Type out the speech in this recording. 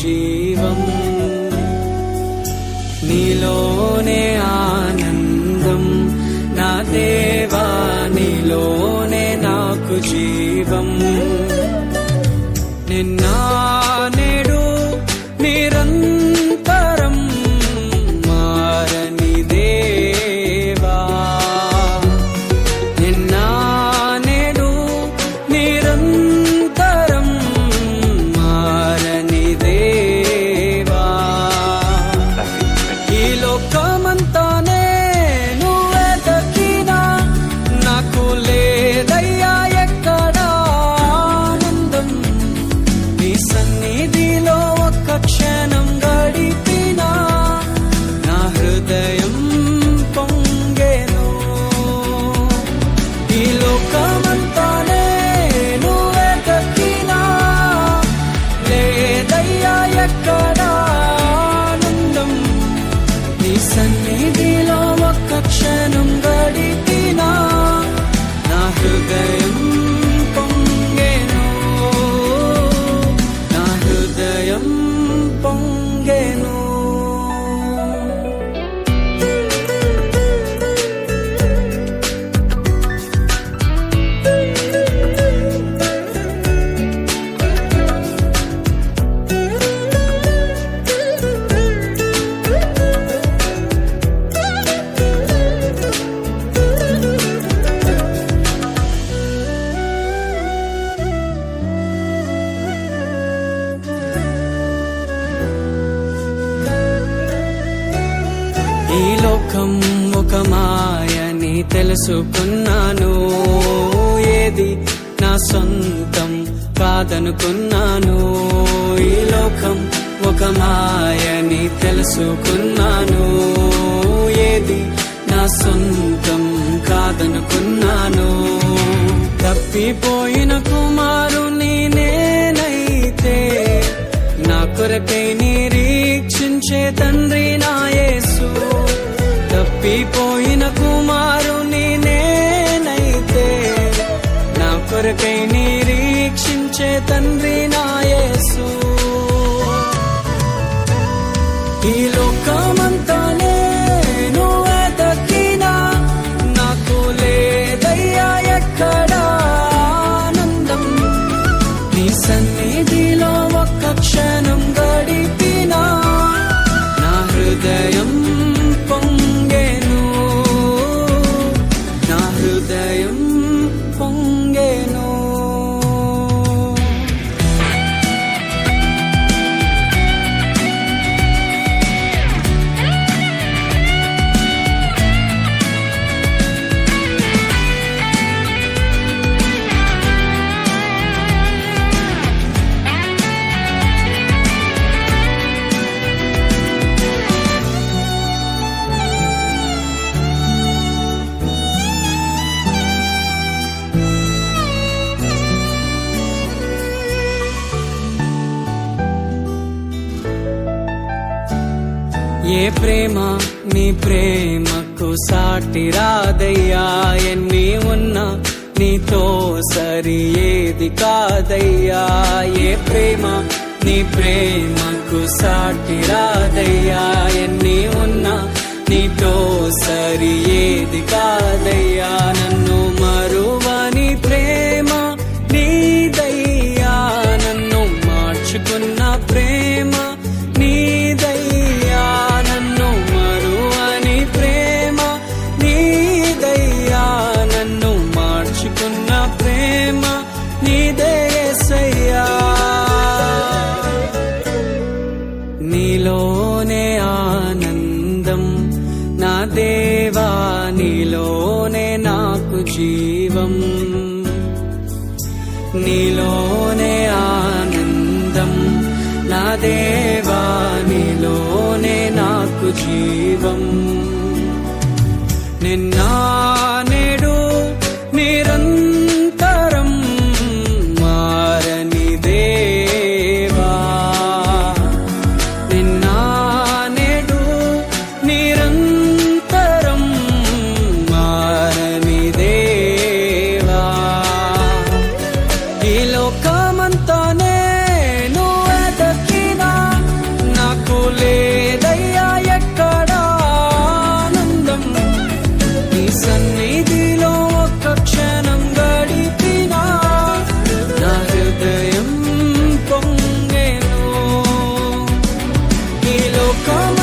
జీవం, నీలోనే ఆనందం నా దేవా, నీలోనే నాకు జీవం. నిన్న నేడు నిరంతరం మారని దేవా, నిన్న నేడు నిరంతరం మారని దేవా. ఈ లోకమంతానే నువ్వే దక్కినా నాకు లేదయ్యా ఎక్కడా ఆనందం. నీ సన్నిధిలో ఒక్క క్షణం గడిపినా నా హృదయం పొంగెను. ఈ లోకమంతానే నువ్వే దక్కినా లేదయ్యా ఎక్కడా ఆనందం. నీ సన్నిధిలో ఒక్క క్షణం గడిపినా నా హృదయం పొంగెను, నా హృదయం పొంగెను. ఈ లోకం ఒక మాయని తెలుసుకున్నాను, ఏది నా సొంతం కాదనుకున్నాను. ఈ లోకం ఒక మాయని తెలుసుకున్నాను, ఏది నా సొంతం కాదనుకున్నాను. తప్పిపోయిన కుమారుని నేనైతే నా కొరకై నిరీక్షించే తండ్రి నా యేసు. తప్పిపోయిన కుమారుని నేనైతే నా కొరకై నిరీక్షించే తండ్రి నా యేసు. ఈ లోకమంతానే నువ్వే దక్కినా నాకు లేదయ్యా ఎక్కడా ఆనందం. నీ సన్నిధిలో ఒక్క క్షణం గడిపినా నా హృదయం పొంగెను, నా హృదయం పొంగెను. ఏ ప్రేమ నీ ప్రేమకు సాటి రాదయ్యా, ఎన్ని ఉన్నా నీతో సరి ఏది కాదయ్యా. ఏ ప్రేమ నీ ప్రేమకు సాటి రాదయ్యా, ఎన్ని ఉన్నా నీతో సరి ఏది కాదయ్యా. నన్ను మరువని ప్రేమ నీదయ్యా, నన్ను మార్చుకున్న ప్రేమ నీదయ్యా. నన్ను మరువని ప్రేమ నీదయ్యా, నన్ను మార్చుకున్న ప్రేమ నీదే యేసయ్యా. నీలోనే ఆనందం నా దేవా, నీలోనే నాకు జీవం. నీలోనే ఆనందం నా దేవా, నీలోనే నాకు జీవం. నిన్న నేడు నిరంతరం మారని దేవా, నిన్న నేడు నిరంతరం మారని దేవా. ఈ లోకమంతానే నువ్వే దక్కినా come